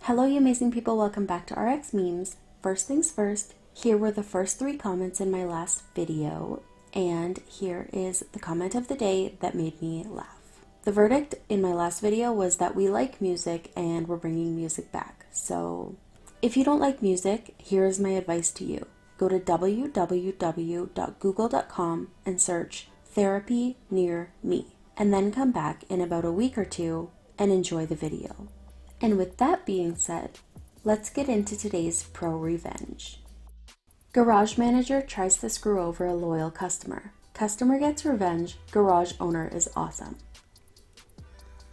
Hello you amazing people, welcome back to RX Memes. First things first, here were the first 3 comments in my last video, and here is the comment of the day that made me laugh. The verdict in my last video was that we like music and we're bringing music back. So if you don't like music, here is my advice to you. Go to www.google.com and search therapy near me, and then come back in about a week or 2 and enjoy the video. And with that being said, let's get into today's ProRevenge. Garage manager tries to screw over a loyal customer. Customer gets revenge, garage owner is awesome.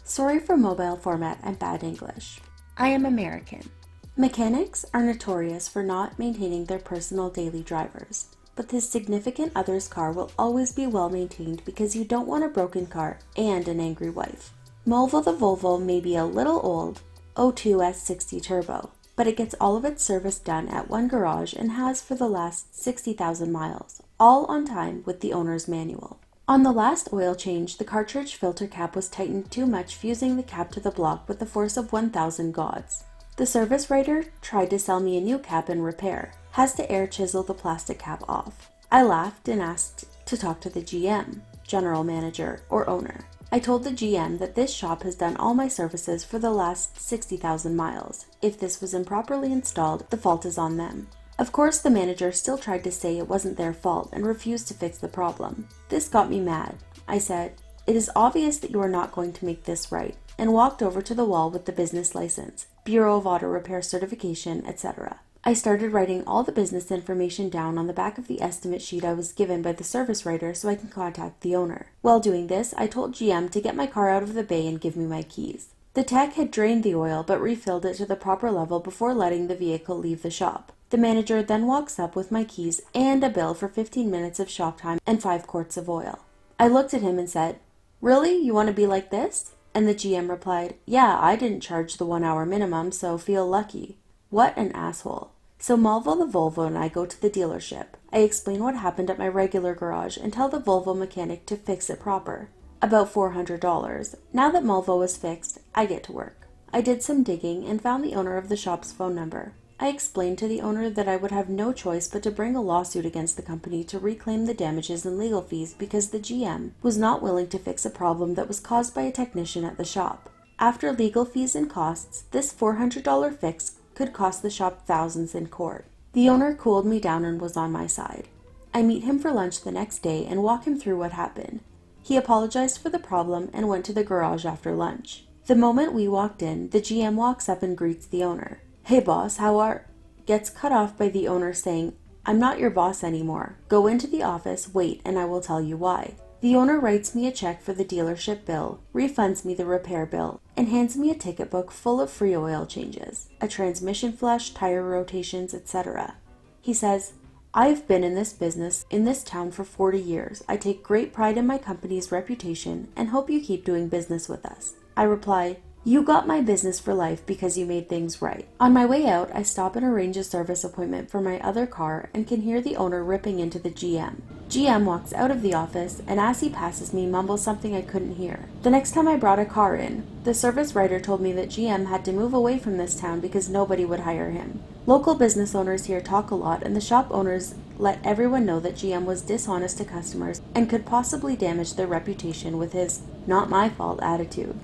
Sorry for mobile format and bad English. I am American. Mechanics are notorious for not maintaining their personal daily drivers, but this significant other's car will always be well maintained because you don't want a broken car and an angry wife. Molvo the Volvo may be a little old, 02S60 turbo, but it gets all of its service done at one garage and has for the last 60,000 miles, all on time with the owner's manual. On the last oil change, the cartridge filter cap was tightened too much, fusing the cap to the block with the force of 1,000 gods. The service writer tried to sell me a new cap in repair, has to air chisel the plastic cap off. I laughed and asked to talk to the GM, general manager, or owner. I told the GM that this shop has done all my services for the last 60,000 miles. If this was improperly installed, the fault is on them. Of course, the manager still tried to say it wasn't their fault and refused to fix the problem. This got me mad. I said, "It is obvious that you are not going to make this right," and walked over to the wall with the business license, Bureau of Auto Repair certification, etc. I started writing all the business information down on the back of the estimate sheet I was given by the service writer so I can contact the owner. While doing this, I told GM to get my car out of the bay and give me my keys. The tech had drained the oil but refilled it to the proper level before letting the vehicle leave the shop. The manager then walks up with my keys and a bill for 15 minutes of shop time and 5 quarts of oil. I looked at him and said, "Really? You want to be like this?" And the GM replied, "Yeah, I didn't charge the 1-hour minimum, so feel lucky." What an asshole. So Malvo the Volvo and I go to the dealership. I explain what happened at my regular garage and tell the Volvo mechanic to fix it proper. About $400. Now that Malvo is fixed, I get to work. I did some digging and found the owner of the shop's phone number. I explained to the owner that I would have no choice but to bring a lawsuit against the company to reclaim the damages and legal fees because the GM was not willing to fix a problem that was caused by a technician at the shop. After legal fees and costs, this $400 fix could cost the shop thousands in court. The owner cooled me down and was on my side. I meet him for lunch the next day and walk him through what happened. He apologized for the problem and went to the garage after lunch. The moment we walked in, the GM walks up and greets the owner. "Hey boss, how are..." Gets cut off by the owner saying, "I'm not your boss anymore. Go into the office, wait, and I will tell you why." The owner writes me a check for the dealership bill, refunds me the repair bill, and hands me a ticket book full of free oil changes, a transmission flush, tire rotations, etc. He says, "I've been in this business in this town for 40 years. I take great pride in my company's reputation and hope you keep doing business with us." I reply, "You got my business for life because you made things right." On my way out, I stop and arrange a service appointment for my other car and can hear the owner ripping into the GM. GM walks out of the office and as he passes me mumbles something I couldn't hear. The next time I brought a car in, the service writer told me that GM had to move away from this town because nobody would hire him. Local business owners here talk a lot and the shop owners let everyone know that GM was dishonest to customers and could possibly damage their reputation with his "not my fault" attitude.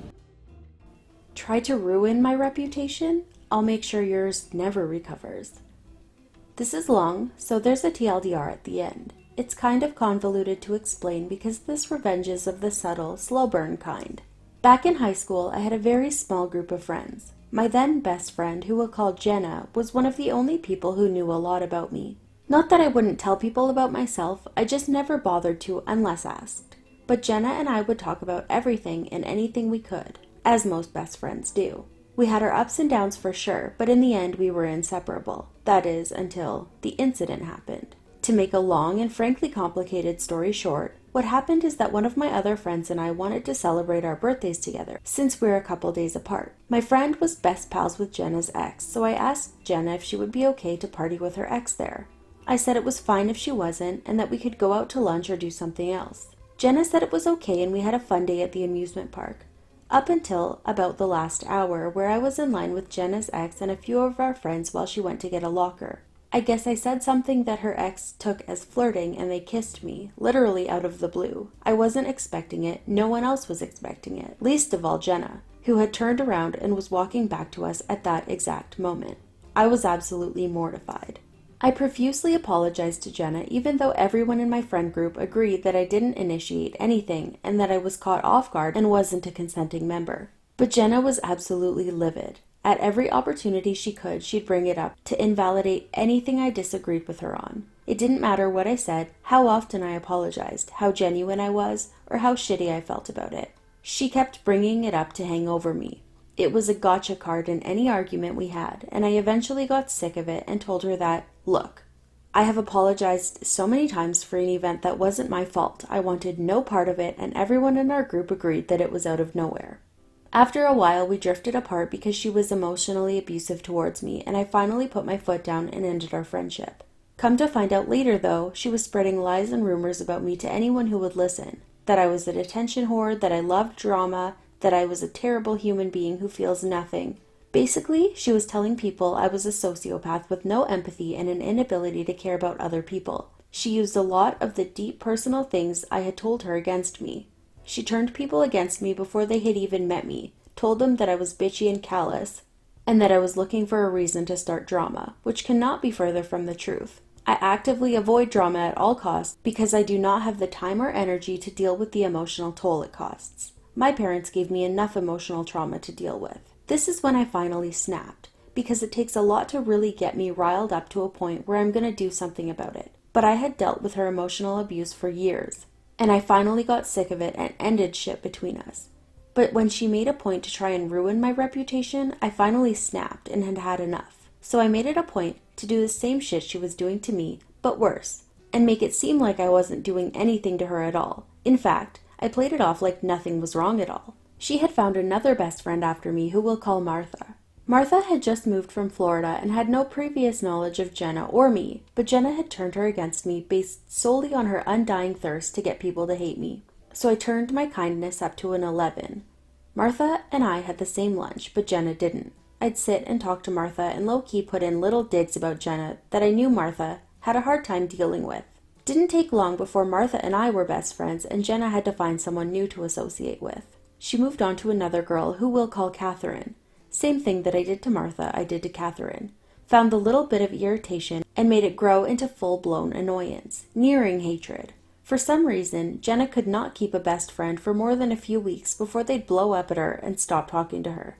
Try to ruin my reputation? I'll make sure yours never recovers. This is long, so there's a TLDR at the end. It's kind of convoluted to explain because this revenge is of the subtle, slow burn kind. Back in high school, I had a very small group of friends. My then best friend, who we'll call Jenna, was one of the only people who knew a lot about me. Not that I wouldn't tell people about myself, I just never bothered to unless asked. But Jenna and I would talk about everything and anything we could, as most best friends do. We had our ups and downs for sure, but in the end we were inseparable. That is, until the incident happened. To make a long and frankly complicated story short, what happened is that one of my other friends and I wanted to celebrate our birthdays together, since we're a couple days apart. My friend was best pals with Jenna's ex, so I asked Jenna if she would be okay to party with her ex there. I said it was fine if she wasn't, and that we could go out to lunch or do something else. Jenna said it was okay and we had a fun day at the amusement park. up until about the last hour, where I was in line with Jenna's ex and a few of our friends while she went to get a locker. I guess I said something that her ex took as flirting and they kissed me, literally out of the blue. I wasn't expecting it, no one else was expecting it, least of all Jenna, who had turned around and was walking back to us at that exact moment. I was absolutely mortified. I profusely apologized to Jenna, even though everyone in my friend group agreed that I didn't initiate anything and that I was caught off guard and wasn't a consenting member. But Jenna was absolutely livid. At every opportunity she could, she'd bring it up to invalidate anything I disagreed with her on. It didn't matter what I said, how often I apologized, how genuine I was, or how shitty I felt about it. She kept bringing it up to hang over me. It was a gotcha card in any argument we had, and I eventually got sick of it and told her that, look, I have apologized so many times for an event that wasn't my fault. I wanted no part of it, and everyone in our group agreed that it was out of nowhere. After a while, we drifted apart because she was emotionally abusive towards me, and I finally put my foot down and ended our friendship. Come to find out later, though, she was spreading lies and rumors about me to anyone who would listen. That I was an attention whore, that I loved drama, that I was a terrible human being who feels nothing. Basically, she was telling people I was a sociopath with no empathy and an inability to care about other people. She used a lot of the deep personal things I had told her against me. She turned people against me before they had even met me, told them that I was bitchy and callous, and that I was looking for a reason to start drama, which cannot be further from the truth. I actively avoid drama at all costs because I do not have the time or energy to deal with the emotional toll it costs. My parents gave me enough emotional trauma to deal with. This is when I finally snapped, because it takes a lot to really get me riled up to a point where I'm going to do something about it. But I had dealt with her emotional abuse for years, and I finally got sick of it and ended shit between us. But when she made a point to try and ruin my reputation, I finally snapped and had had enough. So I made it a point to do the same shit she was doing to me, but worse, and make it seem like I wasn't doing anything to her at all. In fact, I played it off like nothing was wrong at all. She had found another best friend after me who we'll call Martha. Martha had just moved from Florida and had no previous knowledge of Jenna or me, but Jenna had turned her against me based solely on her undying thirst to get people to hate me. So I turned my kindness up to an 11. Martha and I had the same lunch, but Jenna didn't. I'd sit and talk to Martha and low-key put in little digs about Jenna that I knew Martha had a hard time dealing with. Didn't take long before Martha and I were best friends and Jenna had to find someone new to associate with. She moved on to another girl who we'll call Catherine. Same thing that I did to Martha, I did to Catherine. Found the little bit of irritation and made it grow into full-blown annoyance, nearing hatred. For some reason, Jenna could not keep a best friend for more than a few weeks before they'd blow up at her and stop talking to her.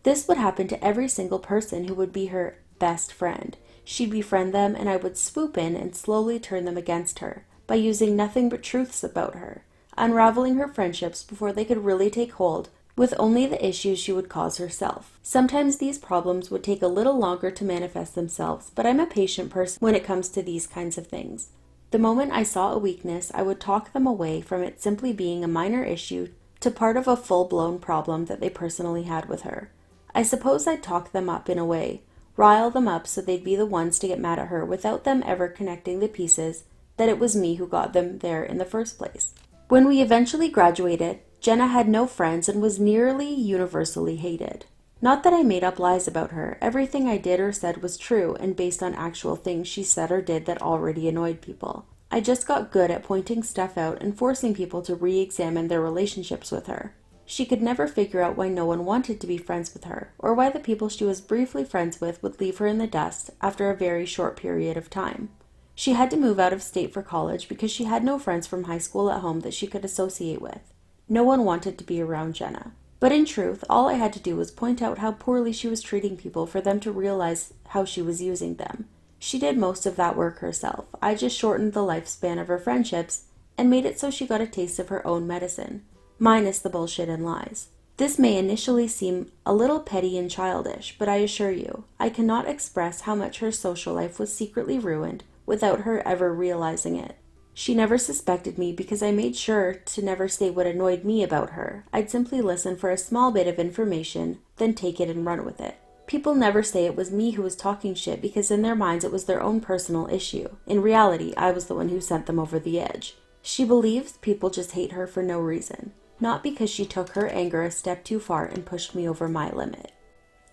This would happen to every single person who would be her best friend. She'd befriend them and I would swoop in and slowly turn them against her by using nothing but truths about her, unraveling her friendships before they could really take hold, with only the issues she would cause herself. Sometimes these problems would take a little longer to manifest themselves, but I'm a patient person when it comes to these kinds of things. The moment I saw a weakness, I would talk them away from it simply being a minor issue to part of a full-blown problem that they personally had with her. I suppose I'd talk them up in a way, rile them up so they'd be the ones to get mad at her without them ever connecting the pieces that it was me who got them there in the first place. When we eventually graduated, Jenna had no friends and was nearly universally hated. Not that I made up lies about her. Everything I did or said was true and based on actual things she said or did that already annoyed people. I just got good at pointing stuff out and forcing people to re-examine their relationships with her. She could never figure out why no one wanted to be friends with her, or why the people she was briefly friends with would leave her in the dust after a very short period of time. She had to move out of state for college because she had no friends from high school at home that she could associate with. No one wanted to be around Jenna. But in truth, all I had to do was point out how poorly she was treating people for them to realize how she was using them. She did most of that work herself. I just shortened the lifespan of her friendships and made it so she got a taste of her own medicine, minus the bullshit and lies. This may initially seem a little petty and childish, but I assure you, I cannot express how much her social life was secretly ruined without her ever realizing it. She never suspected me because I made sure to never say what annoyed me about her. I'd simply listen for a small bit of information, then take it and run with it. People never say it was me who was talking shit because in their minds it was their own personal issue. In reality, I was the one who sent them over the edge. She believes people just hate her for no reason. not because she took her anger a step too far and pushed me over my limit.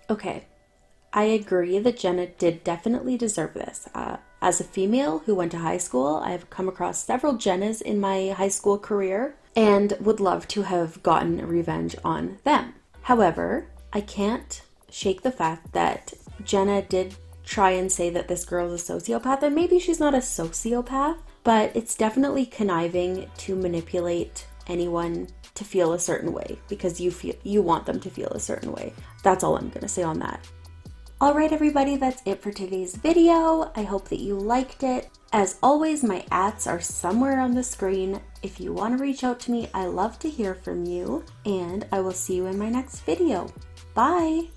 Okay, I agree that Jenna did definitely deserve this. As a female who went to high school, I've come across several Jennas in my high school career and would love to have gotten revenge on them. However, I can't shake the fact that Jenna did try and say that this girl is a sociopath, and maybe she's not a sociopath, but it's definitely conniving to manipulate anyone to feel a certain way because you want them to feel a certain way. That's all I'm gonna say on that. Alright everybody, that's it for today's video. I hope that you liked it. As always, my ats are somewhere on the screen. If you want to reach out to me, I love to hear from you, and I will see you in my next video. Bye!